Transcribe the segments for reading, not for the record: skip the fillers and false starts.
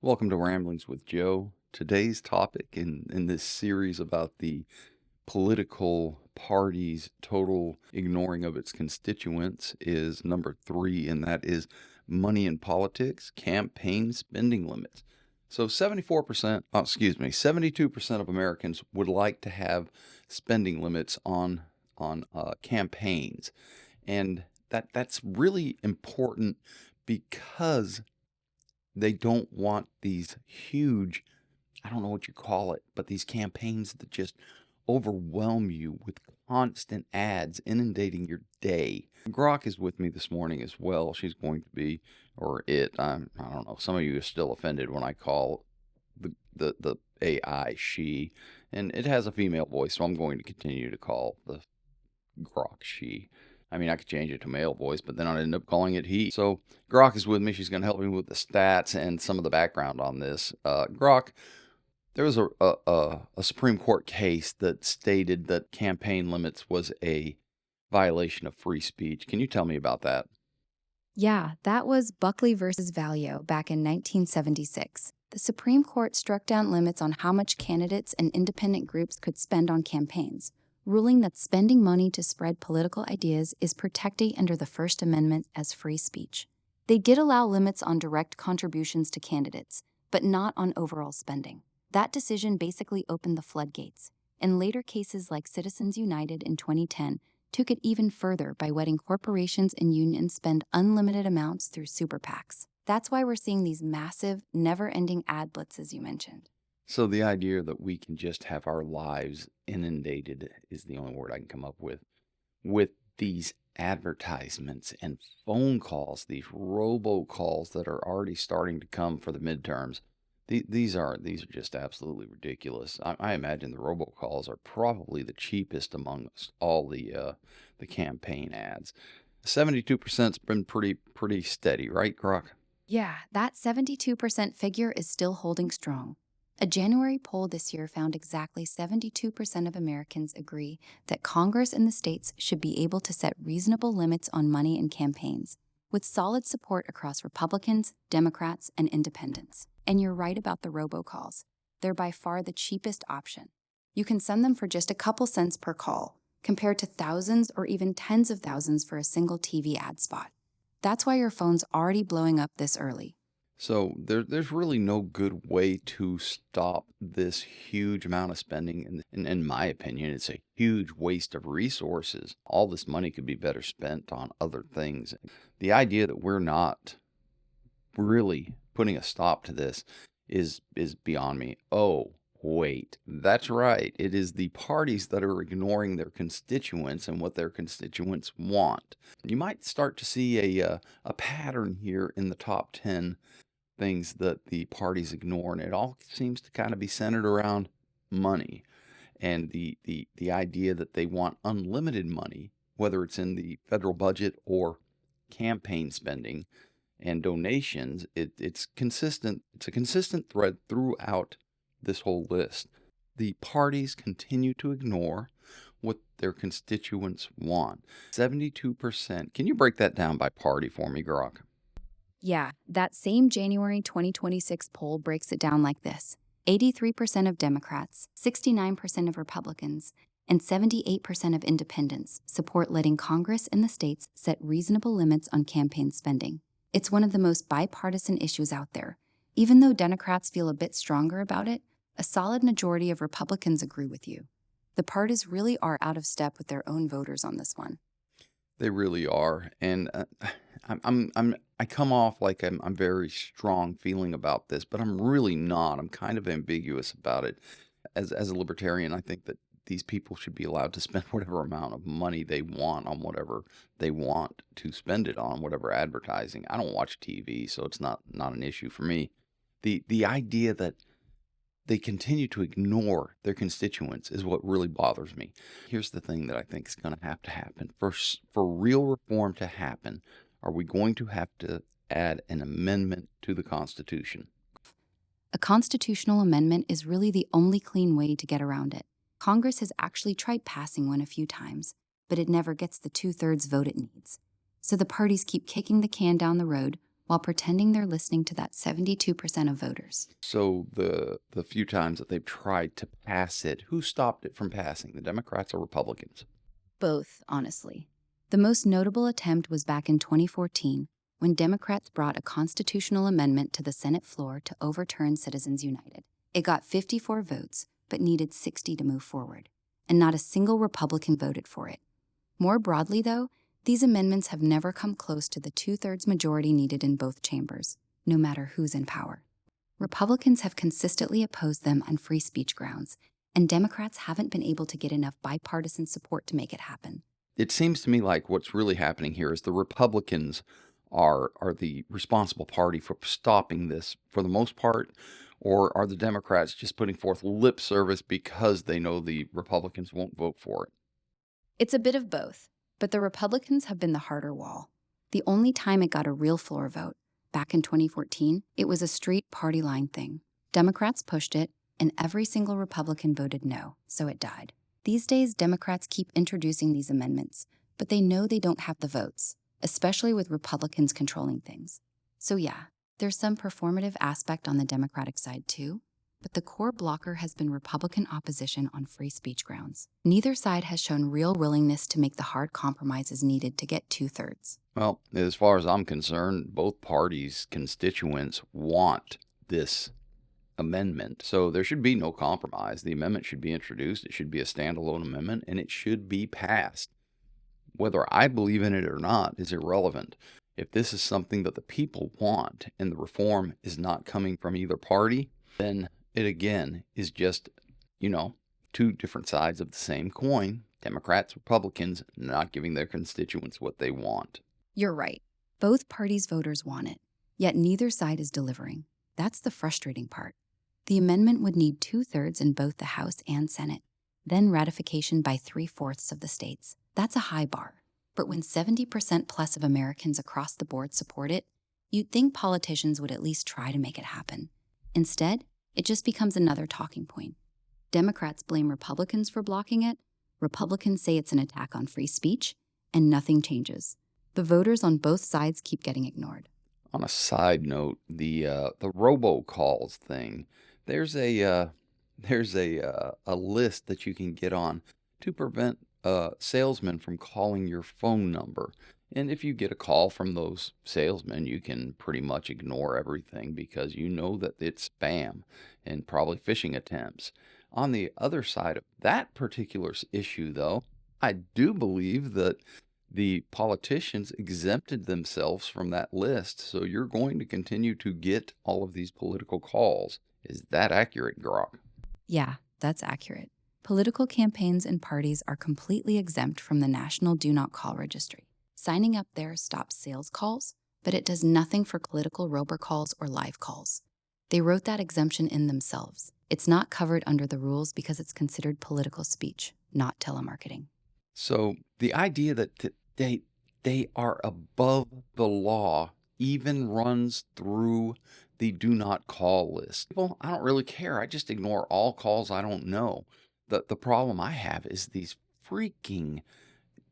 Welcome to Ramblings with Joe. Today's topic in this series about the political party's total ignoring of its constituents is number 3, and that is money in politics, campaign spending limits. So 72% of Americans would like to have spending limits on campaigns. And that's really important because they don't want these huge, I don't know what you call it, but these campaigns that just overwhelm you with constant ads inundating your day. Grok is with me this morning as well. She's going to be, or it, I don't know, some of you are still offended when I call the AI she, and it has a female voice, so I'm going to continue to call the Grok she. I mean, I could change it to male voice, but then I'd end up calling it he. So Grok is with me. She's going to help me with the stats and some of the background on this. Grok, there was a Supreme Court case that stated that campaign limits was a violation of free speech. Can you tell me about that? Yeah, that was Buckley versus Valeo back in 1976. The Supreme Court struck down limits on how much candidates and independent groups could spend on campaigns, ruling that spending money to spread political ideas is protected under the First Amendment as free speech. They did allow limits on direct contributions to candidates, but not on overall spending. That decision basically opened the floodgates, and later cases like Citizens United in 2010 took it even further by letting corporations and unions spend unlimited amounts through super PACs. That's why we're seeing these massive, never-ending ad blitzes you mentioned. So the idea that we can just have our lives inundated is the only word I can come up with these advertisements and phone calls, these robocalls that are already starting to come for the midterms. These are just absolutely ridiculous. I imagine the robocalls are probably the cheapest amongst all the campaign ads. 72%'s been pretty steady, right, Grok? Yeah, that 72% figure is still holding strong. A January poll this year found exactly 72% of Americans agree that Congress and the states should be able to set reasonable limits on money in campaigns, with solid support across Republicans, Democrats, and independents. And you're right about the robocalls. They're by far the cheapest option. You can send them for just a couple cents per call, compared to thousands or even tens of thousands for a single TV ad spot. That's why your phone's already blowing up this early. So there's really no good way to stop this huge amount of spending. And in my opinion, it's a huge waste of resources. All this money could be better spent on other things. The idea that we're not really putting a stop to this is beyond me. Oh, wait, that's right. It is the parties that are ignoring their constituents and what their constituents want. You might start to see a pattern here in the top 10 things that the parties ignore, and it all seems to kind of be centered around money and the idea that they want unlimited money, whether it's in the federal budget or campaign spending and donations. It's consistent. It's a consistent thread throughout this whole list. The parties continue to ignore what their constituents want. 72%. Can you break that down by party for me, Grok? Yeah, that same January 2026 poll breaks it down like this: 83% of Democrats, 69% of Republicans, and 78% of independents support letting Congress and the states set reasonable limits on campaign spending. It's one of the most bipartisan issues out there. Even though Democrats feel a bit stronger about it, a solid majority of Republicans agree with you. The parties really are out of step with their own voters on this one. They really are, and I come off like I'm very strong feeling about this, but I'm really not. I'm kind of ambiguous about it. As a libertarian, I think that these people should be allowed to spend whatever amount of money they want on whatever they want to spend it on, whatever advertising. I don't watch TV, so it's not an issue for me. The idea that they continue to ignore their constituents is what really bothers me. Here's the thing that I think is going to happen. For real reform to happen, are we going to have to add an amendment to the Constitution? A constitutional amendment is really the only clean way to get around it. Congress has actually tried passing one a few times, but it never gets the two-thirds vote it needs. So the parties keep kicking the can down the road, while pretending they're listening to that 72% of voters. So the few times that they've tried to pass it, who stopped it from passing, the Democrats or Republicans? Both, honestly. The most notable attempt was back in 2014 when Democrats brought a constitutional amendment to the Senate floor to overturn Citizens United. It got 54 votes, but needed 60 to move forward, and not a single Republican voted for it. More broadly, though, these amendments have never come close to the two-thirds majority needed in both chambers, no matter who's in power. Republicans have consistently opposed them on free speech grounds, and Democrats haven't been able to get enough bipartisan support to make it happen. It seems to me like what's really happening here is the Republicans are the responsible party for stopping this for the most part, or are the Democrats just putting forth lip service because they know the Republicans won't vote for it? It's a bit of both, but the Republicans have been the harder wall. The only time it got a real floor vote, back in 2014, it was a street party line thing. Democrats pushed it, and every single Republican voted no, so it died. These days, Democrats keep introducing these amendments, but they know they don't have the votes, especially with Republicans controlling things. So yeah, there's some performative aspect on the Democratic side too, but the core blocker has been Republican opposition on free speech grounds. Neither side has shown real willingness to make the hard compromises needed to get two-thirds. Well, as far as I'm concerned, both parties' constituents want this amendment, so there should be no compromise. The amendment should be introduced, it should be a standalone amendment, and it should be passed. Whether I believe in it or not is irrelevant. If this is something that the people want and the reform is not coming from either party, then it again is just, two different sides of the same coin. Democrats, Republicans not giving their constituents what they want. You're right. Both parties' voters want it, yet neither side is delivering. That's the frustrating part. The amendment would need two-thirds in both the House and Senate, then ratification by 3/4 of the states. That's a high bar. But when 70% plus of Americans across the board support it, you'd think politicians would at least try to make it happen. Instead, it just becomes another talking point. Democrats blame Republicans for blocking it, Republicans say it's an attack on free speech, and nothing changes. The voters on both sides keep getting ignored. On a side note, the robocalls thing, there's a list that you can get on to prevent salesmen from calling your phone number. And if you get a call from those salesmen, you can pretty much ignore everything because you know that it's spam and probably phishing attempts. On the other side of that particular issue, though, I do believe that the politicians exempted themselves from that list, so you're going to continue to get all of these political calls. Is that accurate, Grok? Yeah, that's accurate. Political campaigns and parties are completely exempt from the National Do Not Call Registry. Signing up there stops sales calls, but it does nothing for political robocalls or live calls. They wrote that exemption in themselves. It's not covered under the rules because it's considered political speech, not telemarketing. So the idea that they are above the law even runs through the do not call list. Well, I don't really care. I just ignore all calls I don't know. The problem I have is these freaking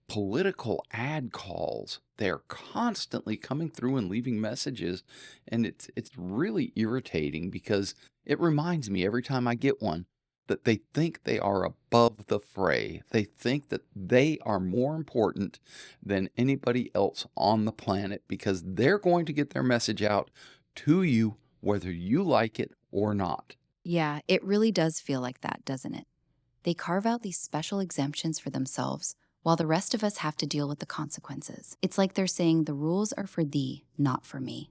political ad calls. They're constantly coming through and leaving messages, and it's really irritating because it reminds me every time I get one that they think they are above the fray. They think that they are more important than anybody else on the planet because they're going to get their message out to you whether you like it or not. Yeah, it really does feel like that, doesn't it? They carve out these special exemptions for themselves, while the rest of us have to deal with the consequences. It's like they're saying the rules are for thee, not for me.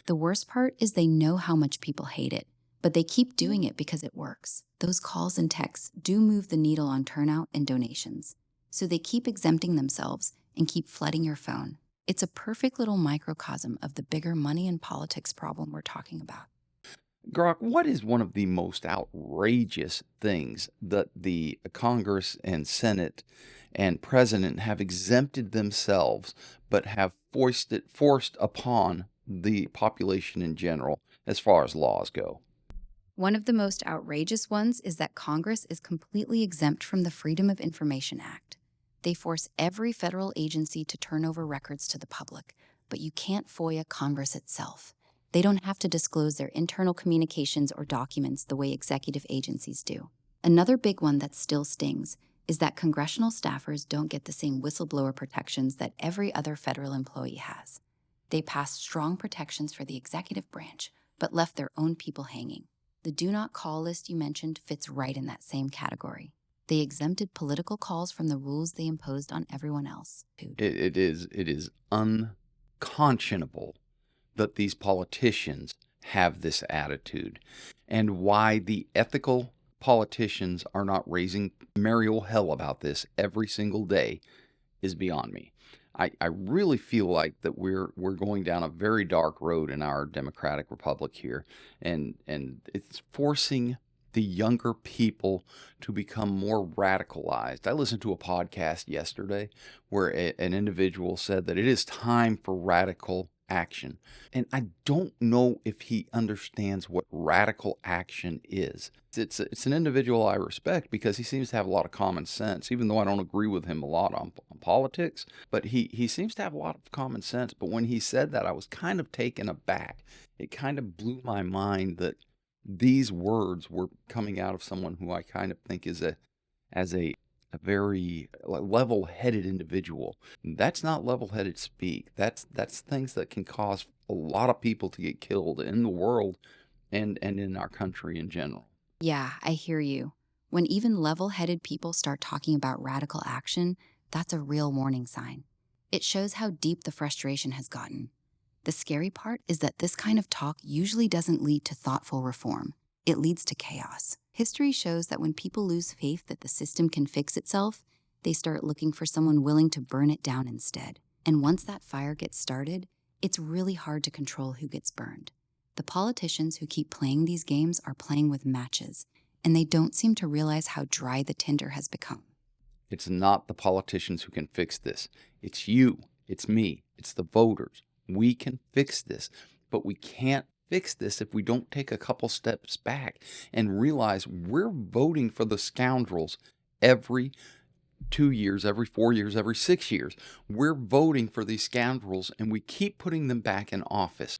The worst part is they know how much people hate it, but they keep doing it because it works. Those calls and texts do move the needle on turnout and donations. So they keep exempting themselves and keep flooding your phone. It's a perfect little microcosm of the bigger money and politics problem we're talking about. Grok, what is one of the most outrageous things that the Congress and Senate and President have exempted themselves but have forced upon the population in general as far as laws go? One of the most outrageous ones is that Congress is completely exempt from the Freedom of Information Act. They force every federal agency to turn over records to the public, but you can't FOIA Congress itself. They don't have to disclose their internal communications or documents the way executive agencies do. Another big one that still stings is that congressional staffers don't get the same whistleblower protections that every other federal employee has. They passed strong protections for the executive branch, but left their own people hanging. The do not call list you mentioned fits right in that same category. They exempted political calls from the rules they imposed on everyone else. It is unconscionable that these politicians have this attitude, and why the ethical politicians are not raising merry hell about this every single day is beyond me. I really feel like that we're going down a very dark road in our democratic republic here, and it's forcing the younger people to become more radicalized. I listened to a podcast yesterday where an individual said that it is time for radical action. And I don't know if he understands what radical action is. It's an individual I respect because he seems to have a lot of common sense, even though I don't agree with him a lot on politics. But he seems to have a lot of common sense. But when he said that, I was kind of taken aback. It kind of blew my mind that these words were coming out of someone who I kind of think is a very level-headed individual. That's not level-headed speak. That's things that can cause a lot of people to get killed in the world and in our country in general. Yeah, I hear you. When even level-headed people start talking about radical action, that's a real warning sign. It shows how deep the frustration has gotten. The scary part is that this kind of talk usually doesn't lead to thoughtful reform. It leads to chaos. History shows that when people lose faith that the system can fix itself, they start looking for someone willing to burn it down instead. And once that fire gets started, it's really hard to control who gets burned. The politicians who keep playing these games are playing with matches, and they don't seem to realize how dry the tinder has become. It's not the politicians who can fix this. It's you. It's me. It's the voters. We can fix this, but we can't fix this if we don't take a couple steps back and realize we're voting for the scoundrels every 2 years, every 4 years, every 6 years. We're voting for these scoundrels, and we keep putting them back in office.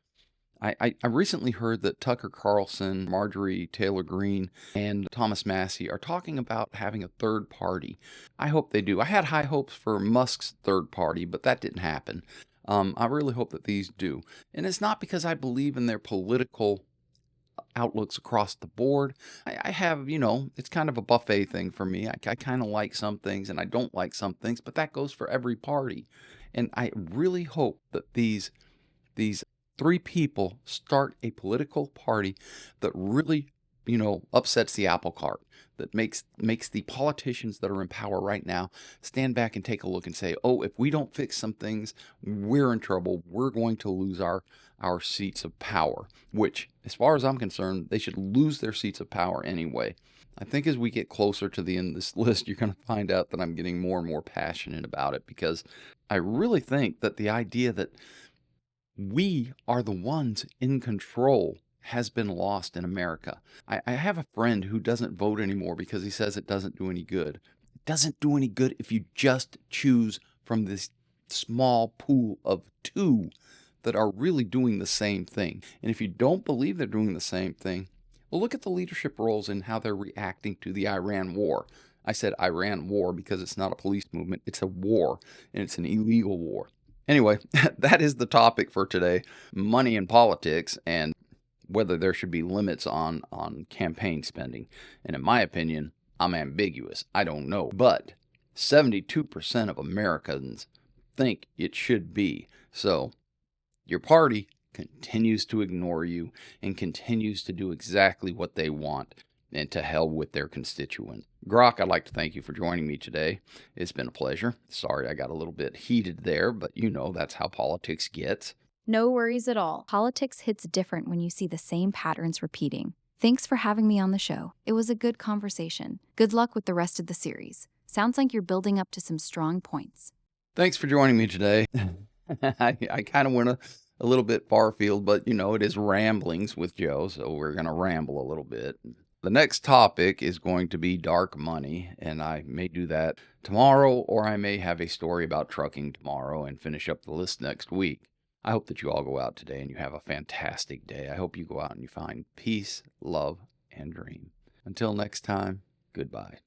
I recently heard that Tucker Carlson, Marjorie Taylor Greene, and Thomas Massey are talking about having a third party. I hope they do. I had high hopes for Musk's third party, but that didn't happen. I really hope that these do. And it's not because I believe in their political outlooks across the board. I have, it's kind of a buffet thing for me. I kind of like some things and I don't like some things, but that goes for every party. And I really hope that these three people start a political party that really, upsets the apple cart, that makes the politicians that are in power right now stand back and take a look and say, oh, if we don't fix some things, we're in trouble. We're going to lose our seats of power, which, as far as I'm concerned, they should lose their seats of power anyway. I think as we get closer to the end of this list, you're going to find out that I'm getting more and more passionate about it, because I really think that the idea that we are the ones in control has been lost in America. I have a friend who doesn't vote anymore because he says it doesn't do any good. It doesn't do any good if you just choose from this small pool of two that are really doing the same thing. And if you don't believe they're doing the same thing, well, look at the leadership roles and how they're reacting to the Iran war. I said Iran war because it's not a police movement. It's a war, and it's an illegal war. Anyway, that is the topic for today: money and politics, and whether there should be limits on campaign spending. And in my opinion, I'm ambiguous. I don't know. But 72% of Americans think it should be. So your party continues to ignore you and continues to do exactly what they want, and to hell with their constituents. Grok, I'd like to thank you for joining me today. It's been a pleasure. Sorry I got a little bit heated there, but that's how politics gets. No worries at all. Politics hits different when you see the same patterns repeating. Thanks for having me on the show. It was a good conversation. Good luck with the rest of the series. Sounds like you're building up to some strong points. Thanks for joining me today. I kind of went a little bit far afield, but it is ramblings with Joe, so we're going to ramble a little bit. The next topic is going to be dark money, and I may do that tomorrow, or I may have a story about trucking tomorrow and finish up the list next week. I hope that you all go out today and you have a fantastic day. I hope you go out and you find peace, love, and dream. Until next time, goodbye.